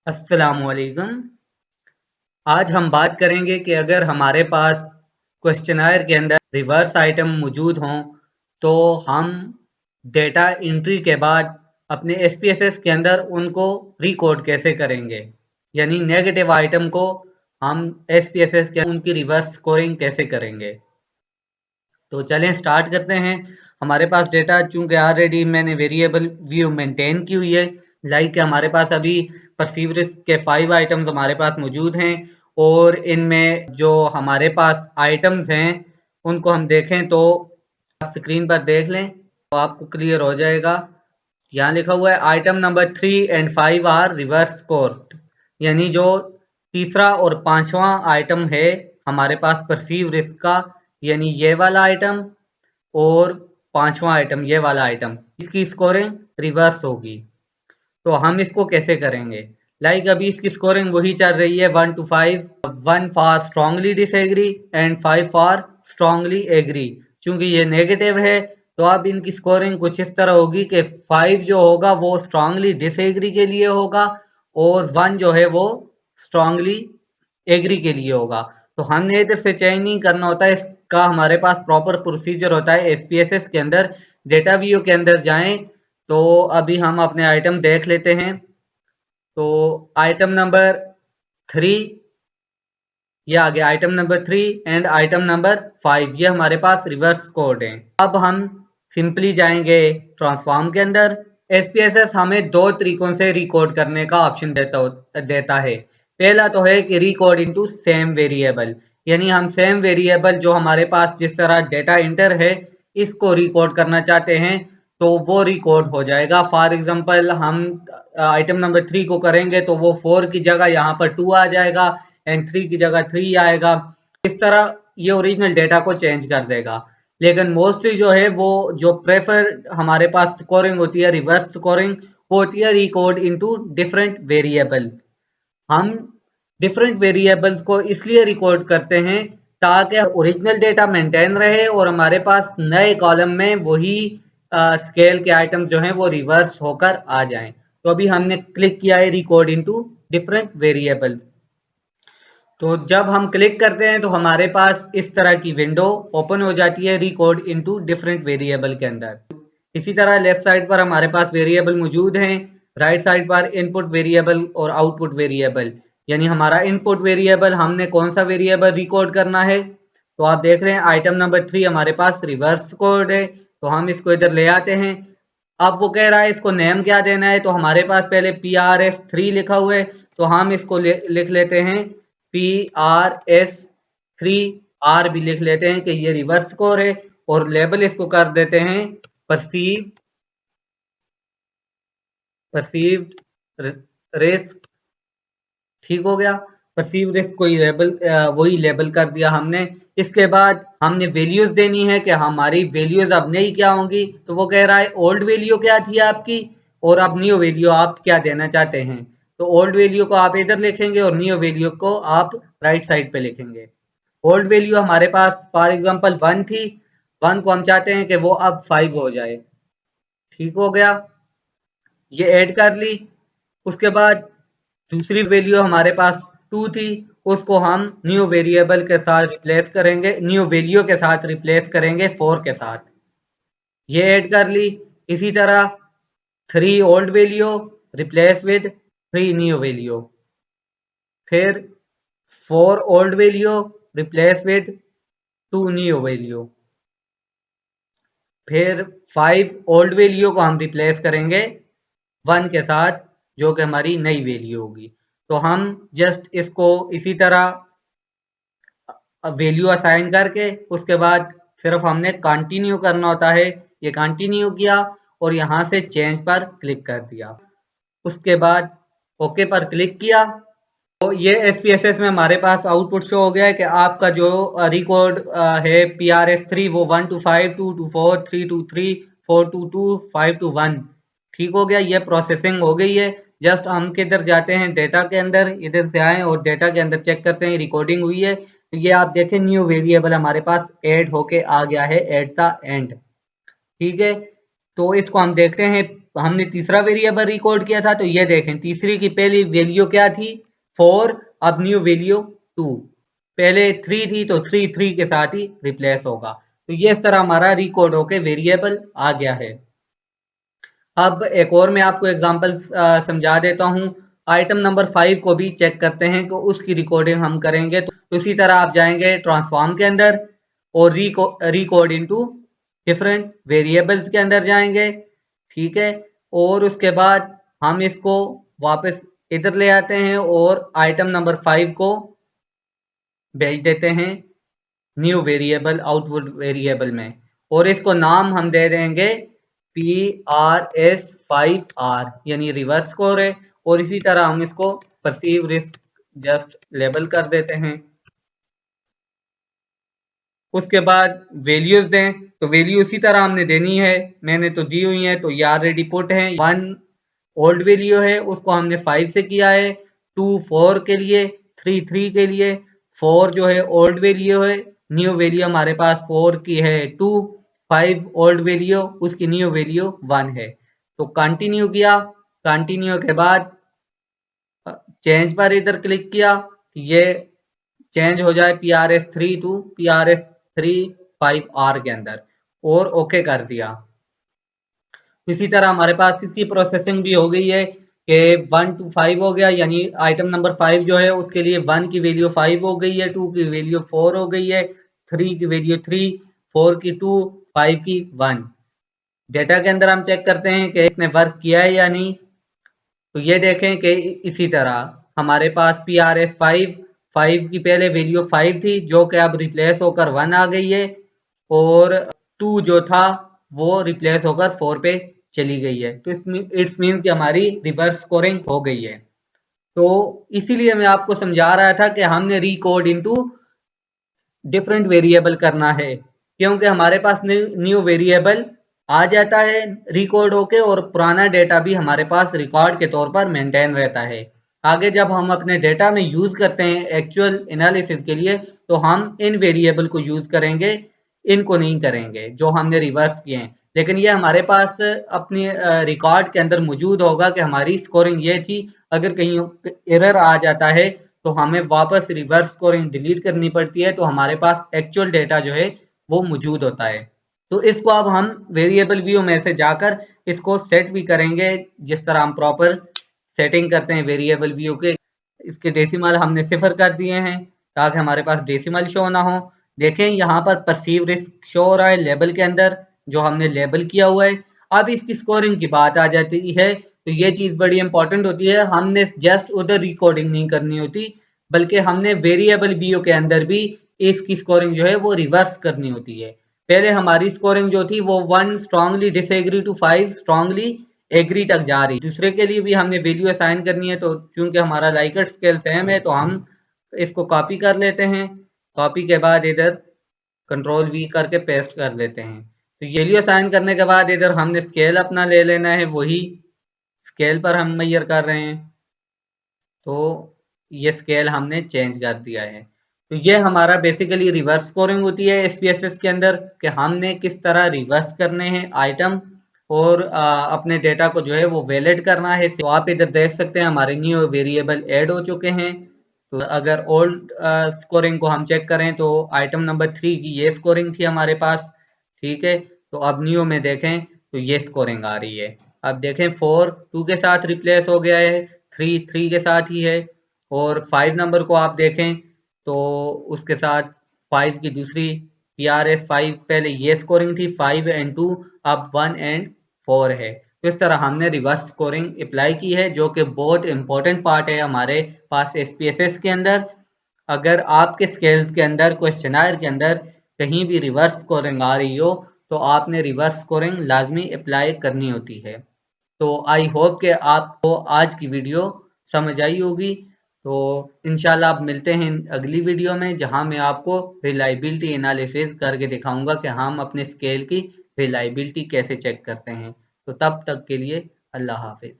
अस्सलामुअलैकुम। आज हम बात करेंगे कि अगर हमारे पास क्वेश्चनायर के अंदर रिवर्स आइटम मौजूद हों तो हम डेटा एंट्री के बाद अपने एसपीएसएस के अंदर उनको रिकोड कैसे करेंगे, यानी नेगेटिव आइटम को हम एसपीएसएस के उनकी रिवर्स स्कोरिंग कैसे करेंगे। तो चलें स्टार्ट करते हैं। हमारे पास डेटा चूंकि ऑलरेडी मैंने वेरिएबल व्यू मेंटेन की हुई है, लाइक हमारे पास अभी परसीव रिस्क के 5 आइटम्स हमारे पास मौजूद हैं और इनमें जो हमारे पास आइटम्स हैं उनको हम देखें तो आप स्क्रीन पर देख लें तो आपको क्लियर हो जाएगा। यहाँ लिखा हुआ है item number 3 and 5 are reverse scored, यानी जो तीसरा और पांचवा आइटम है हमारे पास परसीव रिस्क का, यानी ये वाला आइटम और पांचवा आइटम ये वाला आइटम, इसकी स्कोरिंग रिवर्स होगी। तो हम इसको कैसे करेंगे? लाइक अभी इसकी स्कोरिंग वही चल रही है 1 to 5, 1 for strongly disagree and 5 for strongly agree. चूंकि ये नेगेटिव है तो अब इनकी स्कोरिंग कुछ इस तरह होगी कि 5 जो होगा वो स्ट्रांगली डिसएग्री के लिए होगा और 1 जो है वो स्ट्रांगली एग्री के लिए होगा। तो हमने इधर से चेंज नहीं करना होता है, इसका हमारे पास प्रॉपर प्रोसीजर होता है। एसपीएसएस के अंदर डेटा व्यू के अंदर जाएं तो अभी हम अपने आइटम देख लेते हैं। तो आइटम नंबर 3 ये आ गया, item number 3 and item number 5 ये हमारे पास रिवर्स कोड है। अब हम सिंपली जाएंगे ट्रांसफॉर्म के अंदर। एसपीएसएस हमें दो तरीकों से रिकोड करने का ऑप्शन देता है। पहला तो है कि रिकोड इनटू सेम वेरिएबल, यानी हम सेम वेरिएबल जो हमारे पास जिस तरह डेटा इंटर है इसको रिकोड करना चाहते हैं तो वो रिकॉर्ड हो जाएगा। फॉर एग्जांपल हम आइटम नंबर 3 को करेंगे तो वो 4 की जगह यहाँ पर 2 आ जाएगा एंड 3 की जगह 3 आएगा। इस तरह ये ओरिजिनल डेटा को चेंज कर देगा। लेकिन मोस्टली जो है वो जो प्रेफर हमारे पास स्कोरिंग होती है रिवर्स स्कोरिंग, वो होती है रिकॉर्ड इनटू डिफरेंट वेरिएबल। हम डिफरेंट वेरिएबल्स को इसलिए रिकॉर्ड करते हैं ताकि ओरिजिनल डेटा मेंटेन रहे और हमारे पास नए कॉलम में वही स्केल के आइटम्स जो हैं वो रिवर्स होकर आ जाएं। तो अभी हमने क्लिक किया है रिकॉर्ड इनटू डिफरेंट वेरिएबल। तो जब हम क्लिक करते हैं तो हमारे पास इस तरह की विंडो ओपन हो जाती है रिकॉर्ड इनटू डिफरेंट वेरिएबल के अंदर। इसी तरह लेफ्ट साइड पर हमारे पास वेरिएबल मौजूद हैं, राइट साइड पर इनपुट वेरिएबल और आउटपुट वेरिएबल। यानी हमारा इनपुट वेरिएबल हमने कौन सा वेरिएबल रिकॉर्ड करना है, तो आप देख रहे हैं आइटम नंबर 3 हमारे पास रिवर्स कोड है तो हम इसको इधर ले आते हैं। अब वो कह रहा है इसको नेम क्या देना है, तो हमारे पास पहले PRS3 लिखा हुआ है तो हम इसको लिख लेते हैं PRS3 आर भी लिख लेते हैं कि ये रिवर्स स्कोर है और लेबल इसको कर देते हैं परसीव्ड रिस्क। ठीक हो गया, परसीव रिस्क को वही लेबल कर दिया हमने। इसके बाद हमने वैल्यूज देनी है कि हमारी वैल्यूज अब नई क्या होंगी, तो वो कह रहा है ओल्ड वैल्यू क्या थी आपकी और अब न्यू वैल्यू आप क्या देना चाहते हैं। तो ओल्ड वैल्यू को आप इधर लिखेंगे और न्यू वैल्यू को आप राइट साइड पे लिखेंगे। ओल्ड वैल्यू हमारे पास फॉर एग्जांपल 1 थी, 1 को हम चाहते हैं कि वो अब 5 हो जाए। ठीक हो गया, ये ऐड कर ली। उसके बाद दूसरी वैल्यू हमारे पास 2 थी, उसको हम न्यू वेरिएबल के साथ रिप्लेस करेंगे, न्यू वैल्यू के साथ रिप्लेस करेंगे 4 के साथ। ये ऐड कर ली। इसी तरह 3 old value replace with 3 new value, फिर 4 old value replace with 2 new value, फिर 5 ओल्ड वैल्यू को हम रिप्लेस करेंगे 1 के साथ जो कि हमारी नई वैल्यू होगी। तो हम जस्ट इसको इसी तरह वैल्यू असाइन करके उसके बाद सिर्फ हमने कंटिन्यू करना होता है। ये कंटिन्यू किया और यहाँ से चेंज पर क्लिक कर दिया, उसके बाद ओके पर क्लिक किया तो ये एसपीएसएस में हमारे पास आउटपुट शो हो गया है कि आपका जो रिकॉर्ड है PRS3 वो 1 to 5, 2 to 4, 3 to 3, 4 to 2, 5 to 1। ठीक हो गया, ये प्रोसेसिंग हो गई है। जस्ट हम किधर जाते हैं डेटा के अंदर, इधर से आए और डेटा के अंदर चेक करते हैं रिकॉर्डिंग हुई है। तो ये आप देखें न्यू वेरिएबल हमारे पास ऐड होके आ गया है एट द एंड। ठीक है, तो इसको हम देखते हैं हमने तीसरा वेरिएबल रिकॉर्ड किया था, तो ये देखें तीसरी की पहली वैल्यू क्या थी 4, अब न्यू वैल्यू 2, पहले 3 थी तो 3 के साथ ही रिप्लेस होगा। तो ये इस तरह हमारा रिकॉर्ड होके वेरिएबल आ गया है। अब एक और मैं आपको एग्जांपल समझा देता हूँ। आइटम नंबर 5 को भी चेक करते हैं कि उसकी रिकॉर्डिंग हम करेंगे। तो इसी तरह आप जाएंगे ट्रांसफॉर्म के अंदर और रिकॉर्ड इनटू डिफरेंट वेरिएबल्स के अंदर जाएंगे, ठीक है। और उसके बाद हम इसको वापस इधर ले आते हैं और आइटम नंबर 5 को भेज देते हैं न्यू वेरिएबल आउटपुट वेरिएबल में, और इसको नाम हम दे देंगे PRS5R यानी रिवर्स स्कोर है। और इसी तरह हम इसको परसीव रिस्क जस्ट लेबल कर देते हैं। उसके बाद वैल्यूज दें, तो वैल्यू इसी तरह हमने देनी है, मैंने तो दी हुई है, तो ये ऑलरेडी पुट है। 1 ओल्ड वैल्यू है, उसको हमने 5 से किया है, 2 4 के लिए, 3 के लिए, 4 जो है ओल्ड वैल्यू है, न्यू वैल्यू हमारे पास 4 की है 2, 5 ओल्ड वैल्यू, उसकी न्यू वैल्यू 1 है। तो कंटिन्यू किया, कंटिन्यू के बाद चेंज पर इधर क्लिक किया, ये चेंज हो जाए PRS3 टू PRS3 5R के अंदर, और ओके कर दिया। इसी तरह हमारे पास इसकी प्रोसेसिंग भी हो गई है कि 1 to 5 हो गया, यानी आइटम नंबर 5 जो है उसके लिए 1 की वैल्यू 5 हो गई है, 2 की वैल्यू 4 हो गई है, 3 की वैल्यू 3, 4 की 2, 5 की 1। डेटा के अंदर हम चेक करते हैं कि इसने वर्क किया है या नहीं। तो ये देखें कि इसी तरह हमारे पास PRS5 की पहले वैल्यू 5 थी, जो कि अब रिप्लेस होकर 1 आ गई है, और 2 जो था वो रिप्लेस होकर 4 पे चली गई है। तो इट्स मीन कि हमारी रिवर्स स्कोरिंग हो गई है। तो इसीलिए मैं आपको समझा रहा था कि हमने रिकोड इनटू डिफरेंट वेरिएबल करना है, क्योंकि हमारे पास न्यू वेरिएबल आ जाता है रिकॉर्ड होके, और पुराना डेटा भी हमारे पास रिकॉर्ड के तौर पर मेंटेन रहता है। आगे जब हम अपने डेटा में यूज करते हैं एक्चुअल एनालिसिस के लिए, तो हम इन वेरिएबल को यूज करेंगे, इनको नहीं करेंगे जो हमने रिवर्स किए हैं। लेकिन ये हमारे पास अपनी रिकॉर्ड के अंदर मौजूद होगा कि हमारी स्कोरिंग ये थी। अगर कहीं एरर आ जाता है तो हमें वापस रिवर्स स्कोरिंग डिलीट करनी पड़ती है, तो हमारे पास एक्चुअल डेटा जो है वो मौजूद होता है। तो इसको अब हम वेरिएबल व्यू में से जाकर इसको सेट भी करेंगे, जिस तरह हम प्रॉपर सेटिंग करते हैं वेरिएबल व्यू के। इसके डेसिमल हमने 0 कर दिए हैं ताकि हमारे पास डेसिमल शो ना हो। देखें यहाँ पर परसीव रिस्क शो हो रहा है लेबल के अंदर, जो हमने लेबल किया हुआ है। अब इसकी स्कोरिंग की बात आ जाती है, तो ये चीज बड़ी इंपॉर्टेंट होती है। हमने जस्ट उधर रिकॉर्डिंग नहीं करनी होती, बल्कि हमने वेरिएबल व्यू के अंदर भी इसकी स्कोरिंग जो है वो रिवर्स करनी होती है। पहले हमारी स्कोरिंग जो थी वो 1 strongly disagree to 5 strongly agree तक जा रही। दूसरे के लिए भी हमने वैल्यू असाइन करनी है, तो क्योंकि हमारा लाइकेट स्केल सेम है तो हम इसको कॉपी कर लेते हैं। कॉपी के बाद इधर कंट्रोल V करके पेस्ट कर लेते हैं। तो वैल्यू असाइन करने के बाद इधर हमने स्केल अपना ले लेना है, वही स्केल पर हम मेजर कर रहे हैं। तो ये स्केल हमने चेंज कर दिया है। तो ये हमारा बेसिकली रिवर्स स्कोरिंग होती है SPSS के अंदर, कि हमने किस तरह रिवर्स करने हैं आइटम, और अपने डेटा को जो है वो वैलिड करना है। तो आप इधर देख सकते हैं हमारे न्यू वेरिएबल ऐड हो चुके हैं। तो अगर ओल्ड स्कोरिंग को हम चेक करें तो आइटम नंबर 3 की ये स्कोरिंग थी हमारे पास, ठीक है। तो अब न्यू में देखें तो ये स्कोरिंग आ रही है। अब देखें 4 2 के साथ रिप्लेस हो गया है, 3 के साथ ही है, और 5 नंबर को आप देखें तो उसके साथ 5 की दूसरी PRS5 पहले ये स्कोरिंग थी 5 एंड 2, अब 1 एंड 4 है। तो इस तरह हमने रिवर्स स्कोरिंग अप्लाई की है, जो कि बहुत इंपॉर्टेंट पार्ट है हमारे पास SPSS के अंदर। अगर आपके स्केल्स के अंदर क्वेश्चनायर के अंदर कहीं भी रिवर्स स्कोरिंग आ रही हो, तो आपने रिवर्स स्कोरिंग लाजमी अप्लाई करनी होती है। तो आई होप कि आपको आज की वीडियो समझ आई होगी। तो इंशाल्लाह आप मिलते हैं अगली वीडियो में, जहां मैं आपको रिलायबिलिटी एनालिसिस करके दिखाऊंगा कि हम अपने स्केल की रिलायबिलिटी कैसे चेक करते हैं। तो तब तक के लिए अल्लाह हाफिज।